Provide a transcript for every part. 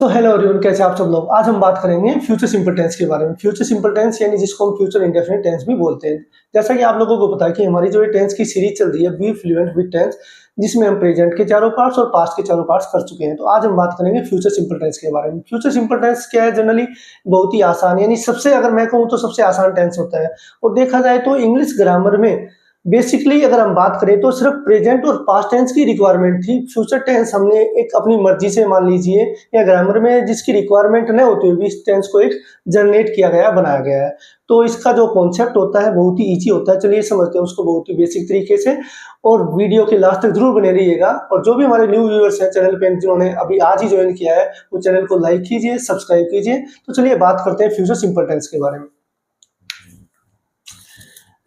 तो hello everyone, कैसे आप सब लोग। आज हम बात करेंगे फ्यूचर सिंपल टेंस के बारे में। फ्यूचर सिंपल टेंस यानी जिसको हम फ्यूचर इंडेफिनिट टेंस भी बोलते हैं। जैसा कि आप लोगों को पता है कि हमारी जो ये टेंस की सीरीज चल रही है बी फ्लुएंट विद टेंस, जिसमें हम प्रेजेंट के चारों पार्ट्स और पास्ट के चारों पार्ट्स कर चुके हैं। तो आज हम बात करेंगे फ्यूचर सिंपल टेंस के बारे में। फ्यूचर सिंपल टेंस क्या है? जनरली बहुत ही आसान, यानी सबसे, अगर मैं कहूँ तो सबसे आसान टेंस होता है। और देखा जाए तो इंग्लिश ग्रामर में बेसिकली अगर हम बात करें तो सिर्फ प्रेजेंट और पास्ट टेंस की रिक्वायरमेंट थी। फ्यूचर टेंस हमने एक अपनी मर्जी से, मान लीजिए, या ग्रामर में जिसकी रिक्वायरमेंट न होती हुई इस टेंस को एक जनरेट किया गया, बनाया गया है। तो इसका जो कॉन्सेप्ट होता है बहुत ही ईजी होता है। चलिए समझते हैं उसको बहुत ही बेसिक तरीके से, और वीडियो के लास्ट तक जरूर बने रहिएगा। और जो भी हमारे न्यू व्यूअर्स हैं चैनल पे, जिन्होंने अभी आज ही ज्वाइन किया है, वो चैनल को लाइक कीजिए, सब्सक्राइब कीजिए। तो चलिए बात करते हैं फ्यूचर सिंपल टेंस के बारे में।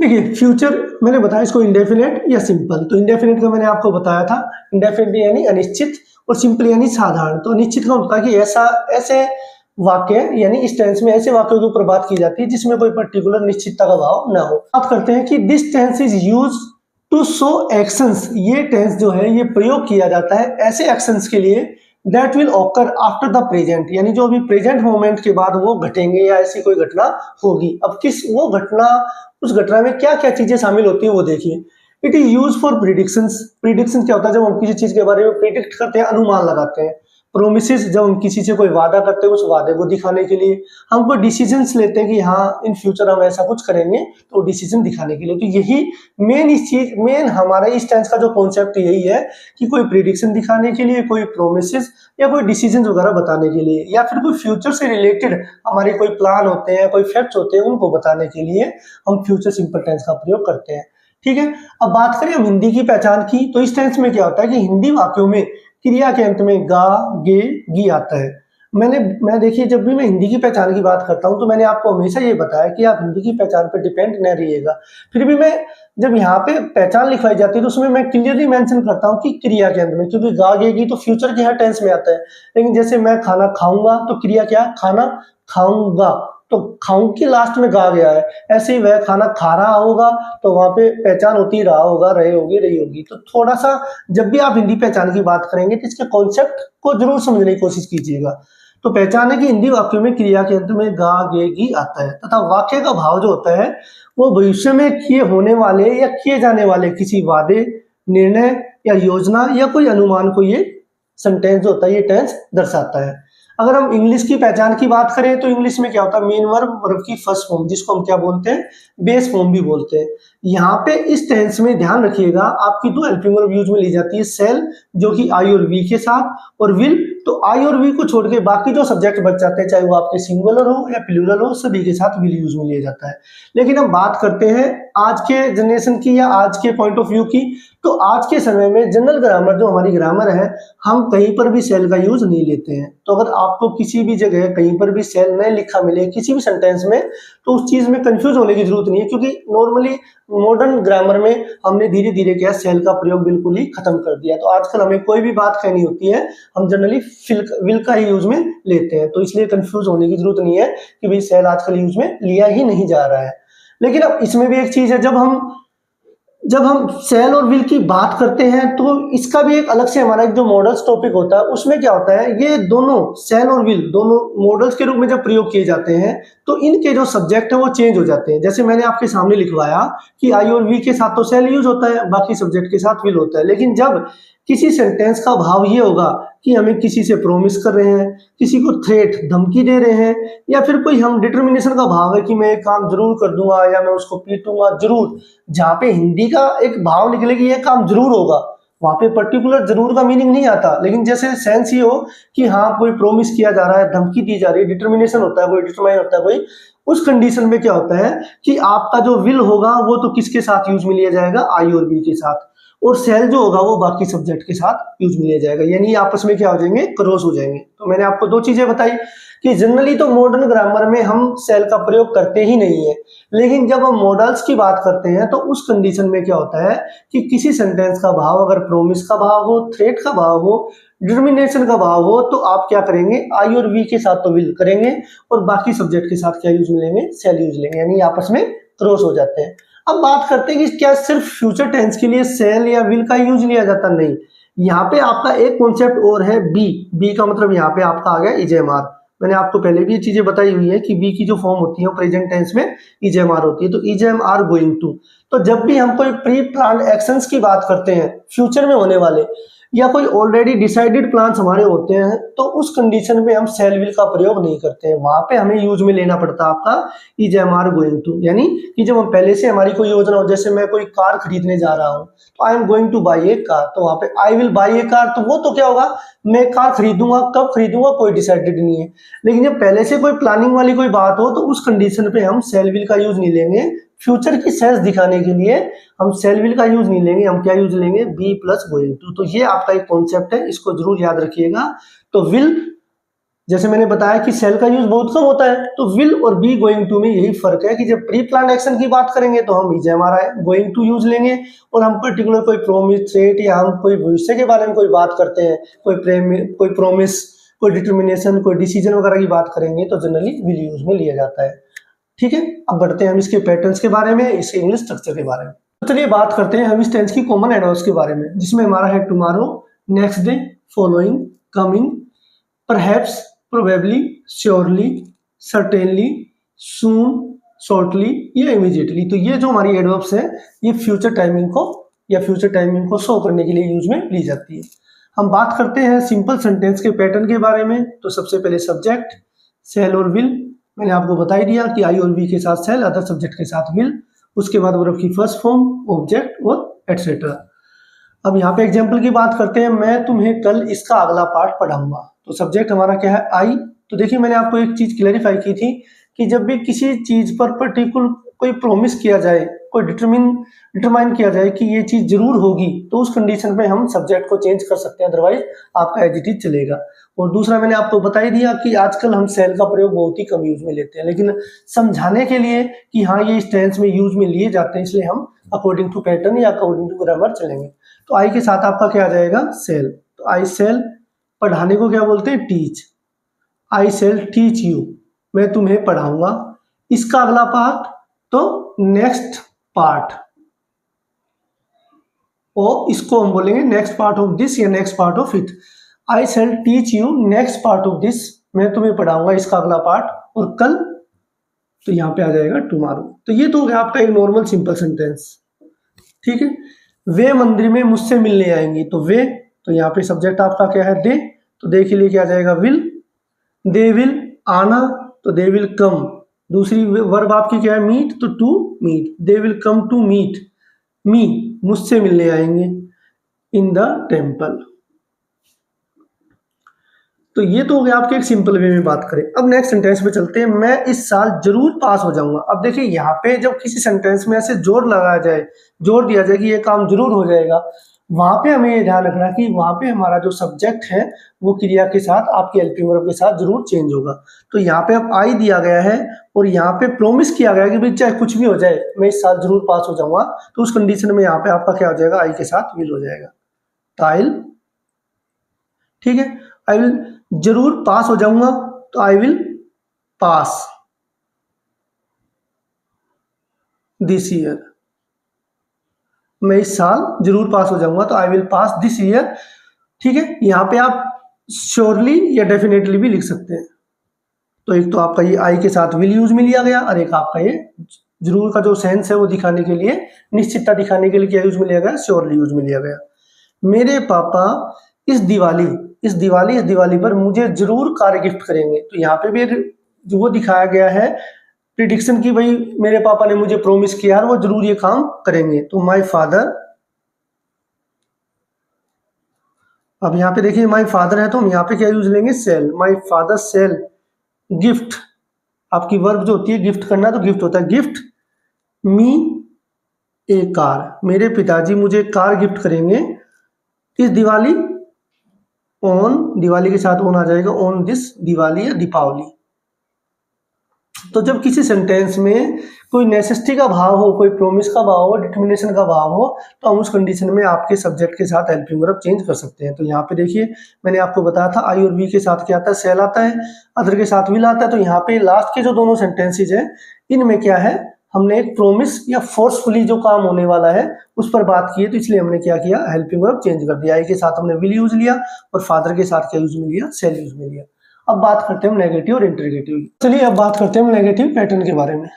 देखिए, फ्यूचर मैंने बताया इसको इंडेफिनेट या सिंपल। तो इंडेफिनेट का मैंने आपको बताया था, इंडेफिनेट यानी अनिश्चित, और सिंपल यानी साधारण। तो अनिश्चित का होता है कि ऐसे वाक्य, यानी इस टेंस में ऐसे वाक्यों के ऊपर बात की जाती है जिसमें कोई पर्टिकुलर निश्चितता का भाव ना हो। बात करते हैं कि this tense is used to show actions. ये टेंस जो है ये प्रयोग किया जाता है ऐसे एक्शंस के लिए that will occur after the present, यानी जो अभी प्रेजेंट मोमेंट के बाद वो घटेंगे या ऐसी कोई घटना होगी। अब किस वो घटना, उस घटना में क्या क्या चीजें शामिल होती है वो देखिए। It is use for predictions. Prediction क्या होता है? जब हम किसी चीज के बारे में प्रिडिक्ट करते हैं, अनुमान लगाते हैं। प्रोमिसेस, जब हम किसी से कोई वादा करते हैं उस वादे को दिखाने के लिए। हम कोई डिसीजंस लेते हैं कि हाँ इन फ्यूचर हम ऐसा कुछ करेंगे, तो डिसीजन दिखाने के लिए। तो यही मेन हमारा इस टेंस का जो कॉन्सेप्ट यही है कि कोई प्रिडिक्शन दिखाने के लिए, कोई प्रोमिसेस या कोई डिसीजन वगैरह बताने के लिए, या फिर कोई फ्यूचर से रिलेटेड हमारे कोई प्लान होते हैं, कोई फैक्ट्स होते हैं, उनको बताने के लिए हम फ्यूचर सिंपल टेंस का प्रयोग करते हैं। ठीक है, अब बात करें हम हिंदी की पहचान की, तो इस टेंस में क्या होता है कि हिंदी वाक्यों में क्रिया के अंत में गा, गे, गी आता है। मैं देखिए, जब भी मैं हिंदी की पहचान की बात करता हूं तो मैंने आपको हमेशा ये बताया कि आप हिंदी की पहचान पर डिपेंड न रहिएगा। फिर भी मैं जब यहाँ पे पहचान लिखवाई जाती है तो उसमें मैं क्लियरली मेंशन करता हूँ कि क्रिया के अंत में, क्योंकि गा, गे, गी तो फ्यूचर के हर टेंस में आता है। लेकिन जैसे मैं खाना खाऊंगा तो क्रिया क्या? खाना खाऊंगा, तो खाऊं के लास्ट में गा गया है। ऐसे ही वह खाना खा रहा होगा तो वहां पे पहचान होती रहा होगा, रहे होगी, रही होगी। तो थोड़ा सा जब भी आप हिंदी पहचान की बात करेंगे तो इसके कॉन्सेप्ट को जरूर समझने की कोशिश कीजिएगा। तो पहचान है कि हिंदी वाक्यों में क्रिया के अंत में गा, गे, गी आता है, तथा वाक्य का भाव जो होता है वो भविष्य में किए होने वाले या किए जाने वाले किसी वादे, निर्णय या योजना या कोई अनुमान को ये सेंटेंस जो होता है, ये टेंस दर्शाता है। अगर हम इंग्लिश की पहचान की बात करें तो इंग्लिश में क्या होता है? मेन वर्ब, वर्ब की फर्स्ट फॉर्म, जिसको हम क्या बोलते हैं? बेस फॉर्म भी बोलते हैं। यहाँ पे इस टेंस में ध्यान रखिएगा, आपकी दो हेल्पिंग वर्ब यूज में ली जाती है, सेल जो कि आई और वी के साथ, और विल। तो आई और वी को छोड़ के बाकी जो सब्जेक्ट बच जाते हैं, चाहे वो आपके सिंगुलर हो या प्लूरल हो, सभी के साथ विल यूज में लिया जाता है। लेकिन हम बात करते हैं आज के जनरेशन की या आज के पॉइंट ऑफ व्यू की, तो आज के समय में जनरल ग्रामर, जो हमारी ग्रामर है, हम कहीं पर भी सेल का यूज नहीं लेते हैं। तो अगर आपको किसी भी जगह कहीं पर भी सेल नहीं लिखा मिले किसी भी सेंटेंस में, तो उस चीज में कंफ्यूज होने की जरूरत नहीं है, क्योंकि नॉर्मली मॉडर्न ग्रामर में हमने धीरे धीरे क्या, सेल का प्रयोग बिल्कुल ही खत्म कर दिया। तो आजकल हमें कोई भी बात कहनी होती है, हम जनरली विल का ही यूज में लेते हैं। तो इसलिए कंफ्यूज होने की जरूरत नहीं है कि भाई सेल आजकल यूज में लिया ही नहीं जा रहा है। लेकिन अब इसमें भी एक चीज है, जब हम सेल और विल की बात करते हैं तो इसका भी एक अलग से हमारा एक जो मॉडल्स टॉपिक होता है उसमें क्या होता है, ये दोनों सेल और विल दोनों मॉडल्स के रूप में जब प्रयोग किए जाते हैं तो इनके जो सब्जेक्ट है वो चेंज हो जाते हैं। जैसे मैंने आपके सामने लिखवाया कि आई और वी के साथ तो सेल यूज होता है, बाकी सब्जेक्ट के साथ विल होता है। लेकिन जब किसी सेंटेंस का भाव ये होगा कि हमें किसी से प्रोमिस कर रहे हैं, किसी को थ्रेट, धमकी दे रहे हैं, या फिर कोई हम डिटर्मिनेशन का भाव है कि मैं एक काम जरूर कर दूंगा या मैं उसको पीटूंगा जरूर, जहाँ पे हिंदी का एक भाव निकले कि ये काम जरूर होगा, वहां पे पर्टिकुलर जरूर का मीनिंग नहीं आता। लेकिन जैसे सेंस ये हो कि हाँ कोई प्रोमिस किया जा रहा है, धमकी दी जा रही है, डिटर्मिनेशन होता है, कोई डिटरमाइन होता है कोई, उस कंडीशन में क्या होता है कि आपका जो विल होगा वो तो किसके साथ यूज में लिया जाएगा? आई और बी के साथ, और सेल जो होगा वो बाकी सब्जेक्ट के साथ यूज में लिया जाएगा, यानी आपस में क्या हो जाएंगे? क्रॉस हो जाएंगे। तो मैंने आपको दो चीजें बताई कि जनरली तो मॉडर्न ग्रामर में हम सेल का प्रयोग करते ही नहीं है, लेकिन जब हम मॉडल्स की बात करते हैं तो उस कंडीशन में क्या होता है कि किसी सेंटेंस का भाव अगर प्रोमिस का भाव हो, थ्रेट का भाव हो, डिटर्मिनेशन का भाव हो, तो आप क्या करेंगे? आई और वी के साथ तो विल करेंगे और बाकी सब्जेक्ट के साथ क्या यूज में लेंगे? सेल यूज लेंगे, यानी आपस में क्रॉस हो जाते हैं। अब बात करते हैं कि क्या सिर्फ फ्यूचर टेंस के लिए सेल या विल का यूज लिया जाता? नहीं, यहाँ पे आपका एक कॉन्सेप्ट और है बी। बी का मतलब यहाँ पे आपका आ गया इजेएमआर। मैंने आपको पहले भी ये चीजें बताई हुई है कि बी की जो फॉर्म होती है वो प्रेजेंट टेंस में इजेएमआर होती है। तो इजेएमआर गोइंग टू, तो जब भी हम कोई प्री प्लान एक्शंस की बात करते हैं फ्यूचर में होने वाले, या कोई ऑलरेडी डिसाइडेड प्लान्स हमारे होते हैं, तो उस कंडीशन में हम शैल विल का प्रयोग नहीं करते हैं। वहां पे हमें यूज में लेना पड़ता है आपका इजेएमआर गोइंग टू। यानी कि जब हम पहले से हमारी कोई योजना हो, जैसे मैं कोई कार खरीदने जा रहा हूँ तो I am going two by A car, तो वहां पे I will by A car, तो वो तो क्या होगा, मैं कार खरीदूंगा, कब खरीदूंगा कोई डिसाइडेड नहीं है। लेकिन जब पहले से कोई प्लानिंग वाली कोई बात हो तो उस कंडीशन पे हम शैल विल का यूज नहीं लेंगे। फ्यूचर की सेंस दिखाने के लिए हम शैल विल का यूज नहीं लेंगे, हम क्या यूज लेंगे, बी प्लस गोइंग टू। तो ये आपका एक कॉन्सेप्ट है, इसको जरूर याद रखिएगा। तो विल, जैसे मैंने बताया कि सेल का यूज बहुत कम होता है, तो विल और बी गोइंग टू में यही फर्क है कि जब प्री प्लान एक्शन की बात करेंगे तो हम इजेएमआर गोइंग टू यूज लेंगे, और हम पर्टिकुलर कोई प्रोमिस थ्रेट या हम कोई भविष्य के बारे में कोई बात करते हैं, कोई प्रोमिस, कोई डिटर्मिनेशन, कोई डिसीजन वगैरह की बात करेंगे तो जनरली विल यूज में लिया जाता है। ठीक है, अब बढ़ते हैं हम इसके पैटर्न्स के बारे में, इसके इंग्लिश स्ट्रक्चर के बारे में। तो चलिए बात करते हैं हम इस टेंस की कॉमन एडवर्ब्स के बारे में, जिसमें हमारा है tomorrow, next day, following, coming, perhaps, probably, surely, certainly, soon, shortly या इमीडिएटली। तो ये जो हमारी एडवर्ब्स है ये फ्यूचर टाइमिंग को या फ्यूचर टाइमिंग को शो करने के लिए यूज में ली जाती है। हम बात करते हैं सिंपल सेंटेंस के पैटर्न के बारे में। तो सबसे पहले सब्जेक्ट, शैल और विल, मैंने आपको बता ही दिया कि आई और वी के साथ शैल, अदर सब्जेक्ट के साथ विल। उसके बाद वर्ब की फर्स्ट फॉर्म, ऑब्जेक्ट और एटसेट्रा। अब यहाँ पे एग्जांपल की बात करते हैं, मैं तुम्हें कल इसका अगला पार्ट पढ़ाऊंगा। तो सब्जेक्ट हमारा क्या है, आई। तो देखिए मैंने आपको एक चीज क्लैरिफाई की थी कि जब भी किसी चीज पर पर्टिकुलर कोई प्रोमिस किया जाए, कोई डिटरमाइन किया जाए कि ये चीज जरूर होगी, तो उस कंडीशन में हम सब्जेक्ट को चेंज कर सकते हैं, अदरवाइज आपका एज इट इज चलेगा। और दूसरा मैंने आपको बता ही दिया कि आजकल हम सेल का प्रयोग बहुत ही कम यूज में लेते हैं, लेकिन समझाने के लिए कि हाँ ये इस टेंस में यूज में लिए जाते हैं, इसलिए हम अकॉर्डिंग टू पैटर्न या अकॉर्डिंग टू ग्रामर चलेंगे। तो आई के साथ आपका क्या आ जाएगा, सेल। तो आई सेल, पढ़ाने को क्या बोलते हैं, teach. I shall teach you, मैं तुम्हें पढ़ाऊंगा। इसका अगला पार्ट, तो नेक्स्ट पार्ट, और इसको हम बोलेंगे नेक्स्ट पार्ट ऑफ दिस या next part of it. I shall teach you next part of this, मैं तुम्हें पढ़ाऊंगा इसका अगला पार्ट, और कल, तो यहाँ पे आ जाएगा टुमारो। तो ये तो हो गया आपका एक नॉर्मल सिंपल सेंटेंस। ठीक है, वे मंदिर में मुझसे मिलने आएंगी। तो वे, तो यहाँ पे सब्जेक्ट आपका क्या है, दे। तो दे के लिए क्या आ जाएगा, विल। दे विल आना, तो दे विल कम। दूसरी वर्ब आपकी क्या है, मीट, तो to meet. They will come to meet me, मुझसे मिलने आएंगे इन द टेम्पल। तो ये तो हो गया आपके एक सिंपल वे में बात करें। अब नेक्स्ट सेंटेंस पे चलते हैं, मैं इस साल जरूर पास हो जाऊंगा। अब देखिए यहाँ पे जब किसी सेंटेंस में ऐसे जोर लगाया जाए, जोर दिया जाए कि ये काम जरूर हो जाएगा, वहां पे हमें ये ध्यान रखना कि वहां पे हमारा जो सब्जेक्ट है वो क्रिया के साथ, आपकी हेल्पिंग वर्ब के साथ जरूर चेंज होगा। तो यहाँ पे अब आई दिया गया है और यहाँ पे प्रोमिस किया गया है कि भाई चाहे कुछ भी हो जाए मैं इस साल जरूर पास हो जाऊंगा, तो उस कंडीशन में यहाँ पे आपका क्या हो जाएगा, आई के साथ विल हो जाएगा। तो आई विल, ठीक है, आई विल जरूर पास हो जाऊंगा, तो I will pass this year, मैं इस साल जरूर पास हो जाऊंगा, तो I will pass this year. ठीक है, यहाँ पे आप श्योरली या डेफिनेटली भी लिख सकते हैं। तो एक तो आपका ये आई के साथ विल यूज में लिया गया, और एक आपका ये जरूर का जो सेंस है वो दिखाने के लिए, निश्चितता दिखाने के लिए क्या यूज में लिया गया, श्योरली यूज में लिया गया। मेरे पापा इस दिवाली पर मुझे जरूर कार गिफ्ट करेंगे। तो यहाँ पे भी एक जो वो दिखाया गया है प्रिडिक्शन की, भाई मेरे पापा ने मुझे प्रॉमिस किया है वो जरूर ये काम करेंगे। तो माय फादर, अब यहाँ पे देखिए माय फादर है तो हम यहाँ पे क्या यूज लेंगे, shall. My father shall gift, आपकी वर्ब जो होती है गिफ्ट करना, तो गिफ्ट होता है गिफ्ट मी ए कार, मेरे पिताजी मुझे कार गिफ्ट करेंगे इस दिवाली। ऑन, दिवाली के साथ ऑन आ जाएगा, ऑन दिस दिवाली या दीपावली। तो जब किसी सेंटेंस में कोई नेसेसिटी का भाव हो, कोई प्रोमिस का भाव हो, डिटर्मिनेशन का भाव हो, तो हम उस कंडीशन में आपके सब्जेक्ट के साथ हेल्पिंग वर्ब चेंज कर सकते हैं। तो यहाँ पे देखिए मैंने आपको बताया था आई और वी के साथ क्या आता है, सेल आता है, अदर के साथ विल आता है। तो यहाँ पे लास्ट के जो दोनों सेंटेंसेज हैं इनमें क्या है, हमने एक प्रोमिस या फोर्सफुली जो काम होने वाला है उस पर बात की है, तो इसलिए हमने क्या किया, हेल्पिंग वर्ब चेंज कर दिया। आई के साथ हमने विल यूज लिया और फादर के साथ क्या यूज में लिया, सेल यूज में लिया। अब बात करते हैं हम नेगेटिव और इंटरोगेटिव की। चलिए अब बात करते हैं हम नेगेटिव पैटर्न के बारे में।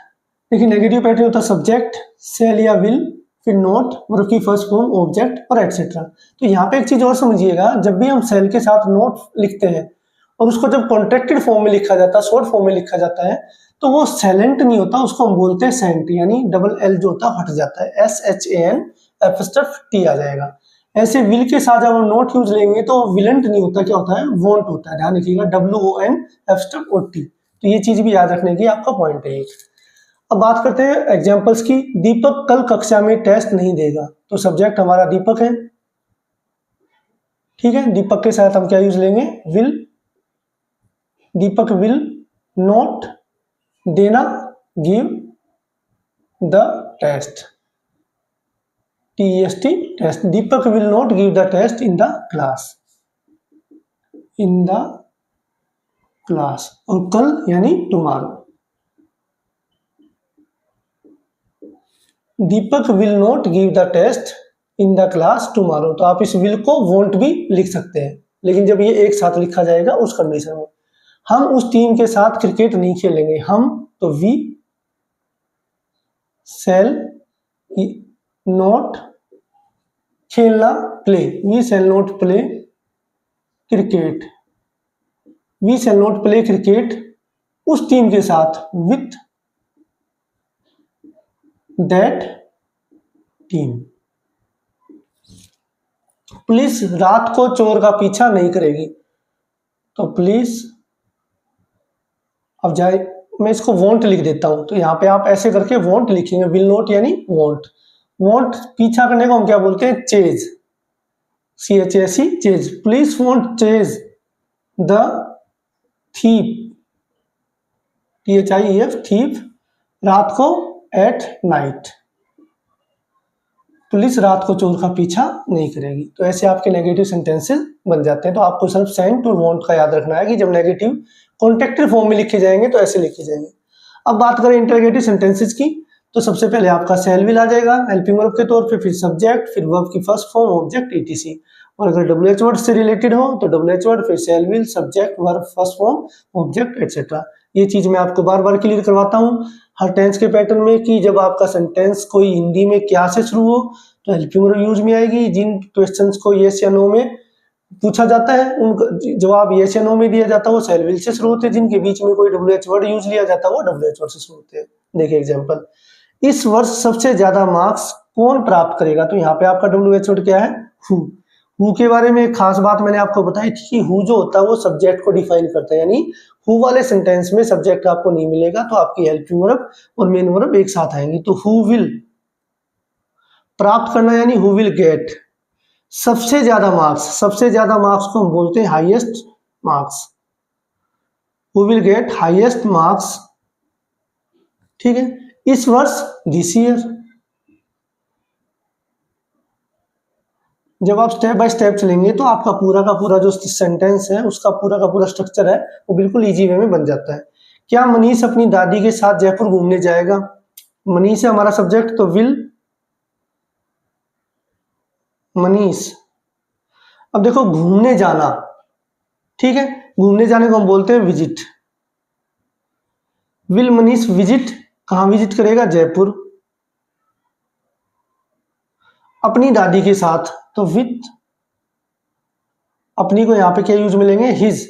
देखिए नेगेटिव पैटर्न होता है सब्जेक्ट, सेल या विल, फिर नोट, वर्ब की फर्स्ट फॉर्म, ऑब्जेक्ट और एटसेट्रा। तो यहाँ पे एक चीज और समझिएगा, जब भी हम सेल के साथ नोट लिखते हैं और उसको जब कॉन्ट्रैक्टेड फॉर्म में लिखा जाता है, शॉर्ट फॉर्म में लिखा जाता है, तो वो सेलेंट नहीं होता, उसको हम बोलते हैं सेंट, यानी डबल एल जो होता है हट जाता है, SHAN आ जाएगा। ऐसे विल के साथ जब हम नोट यूज लेंगे तो विलेंट नहीं होता, क्या होता है, वोंट होता है। ध्यान रखिएगा, WON तो ये चीज भी याद रखने की आपका पॉइंट है। अब बात करते हैं एग्जांपल्स की। दीपक कल कक्षा में टेस्ट नहीं देगा, तो सब्जेक्ट हमारा दीपक है, ठीक है। दीपक के साथ हम क्या यूज लेंगे, विल। दीपक विल नॉट देना, give the test, TEST test. Deepak will not give the test in the class, in the class. और कल यानी tomorrow. Deepak will not give the test in the class tomorrow, तो आप इस विल को won't भी लिख सकते हैं, लेकिन जब ये एक साथ लिखा जाएगा उस कंडीशन में। हम उस टीम के साथ क्रिकेट नहीं खेलेंगे, हम तो वी शैल नॉट खेलना, play, we shall not play cricket, we shall not play cricket उस टीम के साथ, विथ दैट टीम। पुलिस रात को चोर का पीछा नहीं करेगी, तो पुलिस, अब जाए मैं इसको वॉन्ट लिख देता हूं, तो यहाँ पे आप ऐसे करके वॉन्ट लिखेंगे, विल नॉट यानी वॉन्ट। वॉन्ट पीछा करने को हम क्या बोलते हैं, chase, CHASE, chase. Police want chase the thief, THIEF, thief, रात को, एट नाइट। पुलिस रात को चोर का पीछा नहीं करेगी। तो ऐसे आपके नेगेटिव सेंटेंसेस बन जाते हैं। तो आपको सिर्फ सेंट और वॉन्ट का याद रखना है कि जब नेगेटिव कॉन्ट्रैक्टेड फॉर्म में लिखे जाएंगे तो ऐसे लिखे जाएंगे। अब बात करें इंटरोगेटिव सेंटेंसेस की, तो सबसे पहले आपका सेल विल आ जाएगा हेल्पिंग वर्ब के तौर पे, फिर सब्जेक्ट, फिर वर्ब की फर्स्ट फॉर्म, ऑब्जेक्ट, ETC। और अगर WH वर्ड से रिलेटेड हो तो WH वर्ड, फिर shall will, subject, verb, first form, object, etcetera. ये चीज मैं आपको बार बार क्लियर करवाता हूँ हर टेंस के पैटर्न में कि जब आपका सेंटेंस कोई हिंदी में क्या से शुरू हो तो हेल्पिंग वर्ब यूज में आएगी। जिन क्वेश्चंस को येस या नो में पूछा जाता है उनका जवाब येस या नो में दिया जाता है वो सेल विल से शुरू होते हैं। जिनके बीच में कोई WH वर्ड यूज लिया जाता है वो WH वर्ड से शुरू होते हैं। देखिए एग्जांपल, इस वर्ष सबसे ज्यादा मार्क्स कौन प्राप्त करेगा, तो यहाँ पे आपका WH वर्ड क्या है, हु के बारे में एक खास बात मैंने आपको बताई थी कि हु जो होता है वो सब्जेक्ट को डिफाइन करता है, यानी हु वाले सेंटेंस में सब्जेक्ट आपको नहीं मिलेगा तो आपकी हेल्पिंग वर्ब और मेन वर्ब एक साथ आएंगी। तो हु विल प्राप्त करना यानी हु विल गेट सबसे ज्यादा मार्क्स, सबसे ज्यादा मार्क्स को हम बोलते हैं highest marks, who will get highest marks, ठीक है, इस वर्ष, दिस ईयर। जब आप स्टेप बाय स्टेप चलेंगे तो आपका पूरा का पूरा जो सेंटेंस है उसका पूरा का पूरा स्ट्रक्चर है वो बिल्कुल इजी वे में बन जाता है। क्या मनीष अपनी दादी के साथ जयपुर घूमने जाएगा, मनीष है हमारा सब्जेक्ट तो विल मनीष। अब देखो घूमने जाना, ठीक है, घूमने जाने को हम बोलते हैं विजिट, विल मनीष विजिट, कहां विजिट करेगा, जयपुर। अपनी दादी के साथ तो विथ, अपनी को यहां पे क्या यूज मिलेंगे, हिज,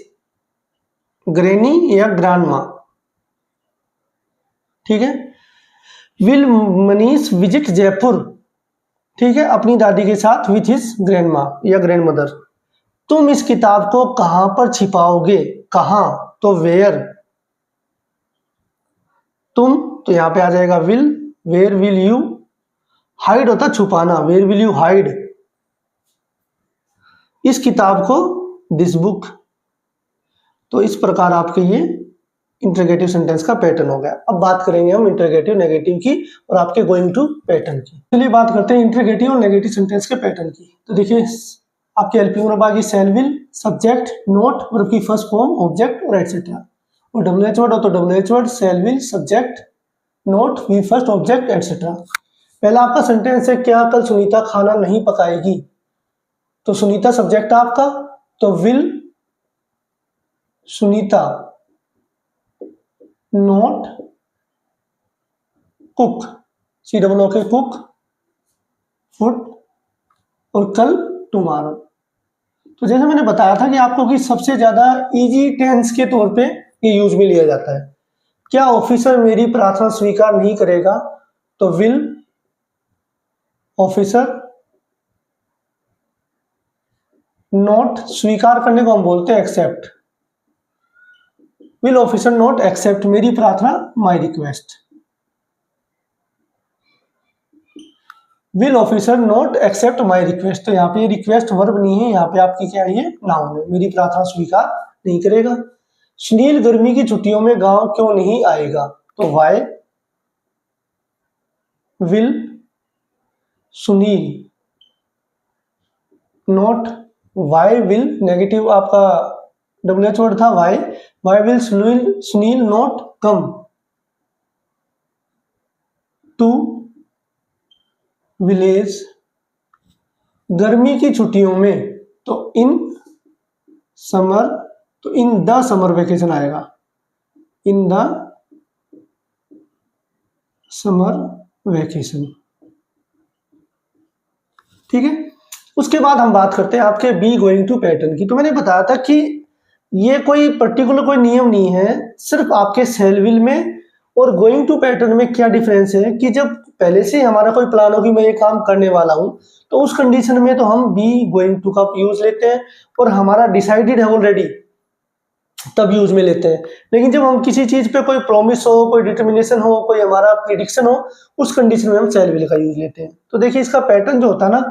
ग्रैनी या ग्रैंडमा, ठीक है। विल मनीष विजिट जयपुर, ठीक है, अपनी दादी के साथ विथ हिज ग्रैंडमा या ग्रैंडमदर। तुम इस किताब को कहां पर छिपाओगे, कहां तो वेयर, तुम तो यहां पे आ जाएगा will, where will you, hide होता छुपाना, वेयर विल यू हाइड इस किताब को, दिस बुक। तो इस प्रकार आपके ये इंटरोगेटिव सेंटेंस का पैटर्न हो गया। अब बात करेंगे हम इंटरोगेटिव नेगेटिव की और आपके गोइंग टू पैटर्न की। चलिए बात करते हैं इंटरोगेटिव और नेगेटिव सेंटेंस के पैटर्न की। तो देखिए आपके हेल्पिंग वर्ब आ गई shall will, subject, not, verb की फर्स्ट फॉर्म, ऑब्जेक्ट और एटसेट्रा। और WH वर्ड हो तो WH word, shall will, subject, not V first object etcetera. पहला आपका सेंटेंस है, क्या कल सुनीता खाना नहीं पकाएगी? तो सुनीता सब्जेक्ट आपका, तो will Sunita not cook, C double O K cook food, और कल टुमारो। तो जैसे मैंने बताया था कि आपको कि सबसे ज्यादा इजी टेंस के तौर पे ये यूज में लिया जाता है। क्या ऑफिसर मेरी प्रार्थना स्वीकार नहीं करेगा? तो विल ऑफिसर नॉट, स्वीकार करने को हम बोलते हैं accept, will officer not accept मेरी प्रार्थना, my request. Will officer not accept my request, तो यहाँ पे रिक्वेस्ट वर्ब नहीं है, यहाँ पे आपकी क्या है, नाउन है, मेरी प्रार्थना स्वीकार नहीं करेगा। सुनील गर्मी की छुट्टियों में गांव क्यों नहीं आएगा? तो why will Sunil not, why will negative आपका WH वर्ड था, why will Sunil not come to village गर्मी की छुट्टियों में, तो इन समर, तो इन द समर वेकेशन आएगा, इन द समर वेकेशन। ठीक है, उसके बाद हम बात करते हैं आपके बी गोइंग टू पैटर्न की। तो मैंने बताया था कि ये कोई पर्टिकुलर कोई नियम नहीं है, सिर्फ आपके सेल विल में और गोइंग टू पैटर्न में क्या डिफरेंस है कि जब पहले से हमारा कोई प्लान हो कि मैं ये काम करने वाला हूं, तो उस कंडीशन में तो हम बी गोइंग टू का यूज लेते हैं और हमारा डिसाइडेड है ऑलरेडी, तब यूज में लेते हैं। लेकिन जब हम किसी चीज पे कोई प्रॉमिस हो, कोई डिटर्मिनेशन हो, कोई हमारा प्रिडिक्शन हो, उस कंडीशन में हम शैल विल का यूज लेते हैं। तो देखिए इसका पैटर्न जो होता है ना,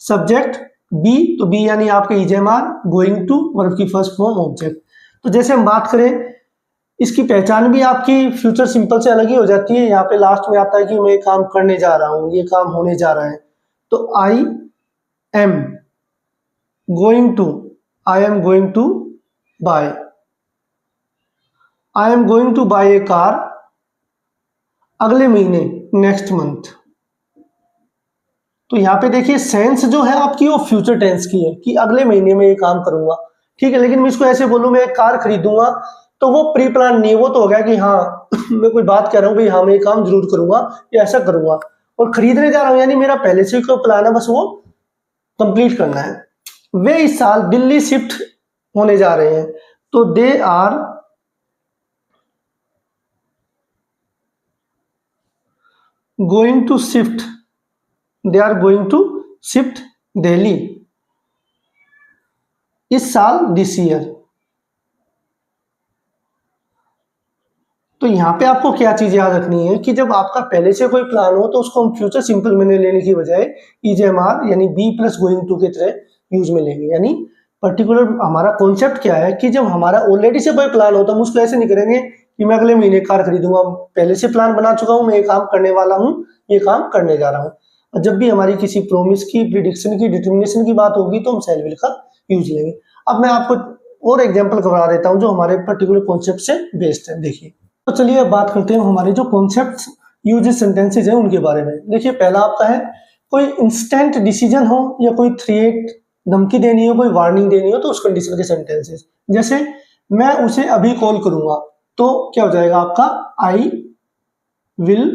सब्जेक्ट बी, तो बी यानी आपके इजेमार, गोइंग टू वर्ब की फर्स्ट फॉर्म ऑब्जेक्ट। तो जैसे हम बात करें, इसकी पहचान भी आपकी फ्यूचर सिंपल से अलग ही हो जाती है। यहाँ पे लास्ट में आता है कि मैं काम करने जा रहा हूँ, ये काम होने जा रहा है, तो I am going to, I am going to buy, I am going to buy a car अगले महीने, नेक्स्ट मंथ। तो यहाँ पे देखिए सेंस जो है आपकी वो फ्यूचर टेंस की है कि अगले महीने में ये काम करूंगा। ठीक है, लेकिन मैं इसको ऐसे बोलूं मैं एक कार खरीदूंगा, तो वो प्री प्लान नहीं है, वो तो हो गया कि हाँ मैं कोई बात कर रहा हूँ भाई, हाँ मैं ये काम जरूर करूंगा या ऐसा करूंगा, और खरीदने जा रहा हूँ यानी मेरा पहले से कोई प्लान है, बस वो कंप्लीट करना है। वे इस साल दिल्ली शिफ्ट होने जा रहे हैं, तो they are going to shift, they are going to shift Delhi इस साल, दिस ईयर। तो यहां पे आपको क्या चीज याद रखनी है कि जब आपका पहले से कोई प्लान हो तो उसको हम फ्यूचर सिंपल में लेने की बजाय ईजेएमआर यानी बी प्लस गोइंग टू के तरह यूज में लेंगे। यानी पर्टिकुलर हमारा कॉन्सेप्ट क्या है कि जब हमारा ऑलरेडी से कोई प्लान हो तो हम उसको ऐसे नहीं करेंगे कि मैं अगले महीने कार खरीदूंगा, पहले से प्लान बना चुका हूं, मैं ये काम करने वाला हूं, ये काम करने जा रहा हूं। और जब भी हमारी किसी प्रोमिस की, प्रिडिक्शन की, डिटर्मिनेशन की बात होगी तो हम शैल विल का यूज लेंगे। अब मैं आपको और एग्जाम्पल करवा देता हूँ जो हमारे पर्टिकुलर कॉन्सेप्ट से बेस्ड है। देखिए, तो चलिए अब बात करते हैं हमारे जो कॉन्सेप्ट यूजेस सेंटेंसेज हैं उनके बारे में। देखिए पहला आपका है, कोई इंस्टेंट डिसीजन हो या कोई थ्रेट, धमकी देनी हो, कोई वार्निंग देनी हो, तो उस कंडीशन के सेंटेंसेस। जैसे मैं उसे अभी कॉल करूंगा, तो क्या हो जाएगा आपका, I will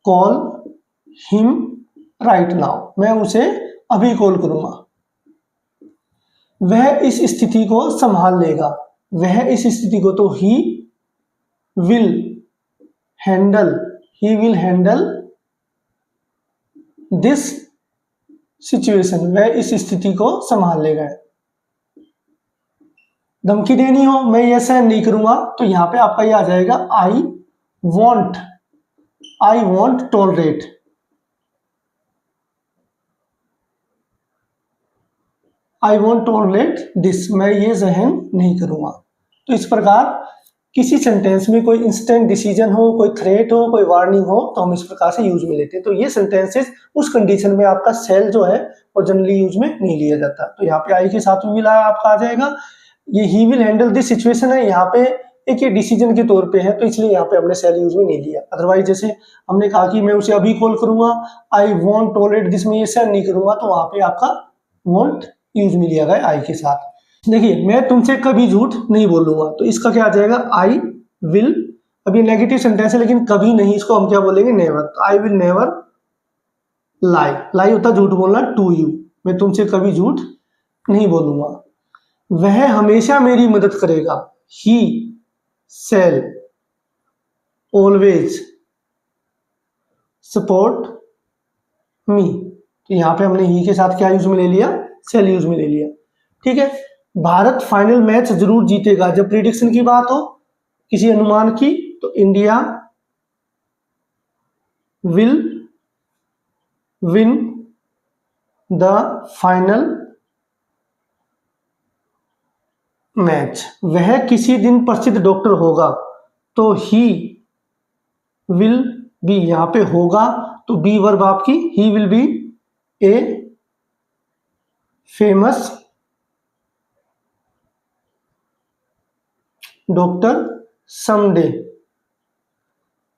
call him right now, मैं उसे अभी कॉल करूंगा। वह इस स्थिति को संभाल लेगा, वह इस स्थिति को, तो he will handle, he will handle this situation, वह इस स्थिति को संभाल लेगा। धमकी देनी हो, मैं ये सहन नहीं करूंगा, तो यहां पे आपका ये आ जाएगा, I want tolerate, I want tolerate this, मैं ये सहन नहीं करूंगा। तो इस प्रकार किसी सेंटेंस में कोई इंस्टेंट डिसीजन हो, कोई थ्रेट हो, कोई वार्निंग हो, तो हम इस प्रकार से यूज में लेते हैं। तो ये सेंटेंसेस उस कंडीशन में आपका सेल जो है वो जनरली यूज में नहीं लिया जाता। तो यहाँ पे आई के साथ विल आपका आ जाएगा। ये he will handle this situation है, यहाँ पे एक ये डिसीजन के तौर पे है, तो इसलिए यहाँ पे हमने शैल यूज में नहीं लिया। अदरवाइज जैसे हमने कहा कि मैं उसे अभी कॉल करूंगा, आई वॉन्ट टॉयलेट दिस, में ये सेंड नहीं करूंगा, तो वहां पे आपका वॉन्ट यूज में लिया गया आई के साथ। देखिए मैं तुमसे कभी झूठ नहीं बोलूंगा, तो इसका क्या आ जाएगा, आई विल। अब ये नेगेटिव सेंटेंस है लेकिन कभी नहीं, इसको हम क्या बोलेंगे, नेवर। तो आई विल नेवर लाई, लाई होता झूठ बोलना टू यू, मैं तुमसे कभी झूठ नहीं बोलूंगा। वह हमेशा मेरी मदद करेगा, ही शैल ऑलवेज सपोर्ट मी। तो यहां पे हमने ही के साथ क्या यूज में ले लिया, शैल यूज में ले लिया। ठीक है, भारत फाइनल मैच जरूर जीतेगा, जब प्रिडिक्शन की बात हो, किसी अनुमान की, तो India will win the final match. वह किसी दिन प्रसिद्ध डॉक्टर होगा, तो ही विल बी, यहां पे होगा तो बी वर्ब आपकी, he will be a famous doctor someday.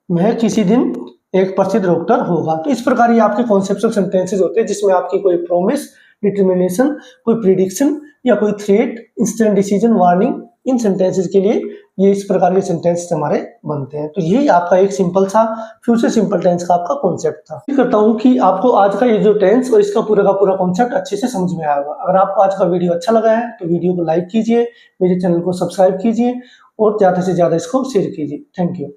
वह किसी दिन एक प्रसिद्ध डॉक्टर होगा। तो इस प्रकार ये आपके कॉन्सेप्चुअल सेंटेंसेस होते हैं जिसमें आपकी कोई प्रॉमिस, डिटर्मिनेशन, कोई प्रिडिक्शन या कोई थ्रेट, इंस्टेंट डिसीजन, वार्निंग, इन सेंटेंसेस के लिए ये इस प्रकार के सेंटेंसेस हमारे बनते हैं। तो यही आपका एक सिंपल सा फ्यूचर सिंपल टेंस का आपका कॉन्सेप्ट था। उम्मीद करता हूं कि आपको आज का ये जो टेंस और इसका पूरा का पूरा कॉन्सेप्ट अच्छे से समझ में आया होगा। अगर आपको आज का वीडियो अच्छा लगा है तो वीडियो को लाइक कीजिए, मेरे चैनल को सब्सक्राइब कीजिए और ज्यादा से ज्यादा इसको शेयर कीजिए। Thank you.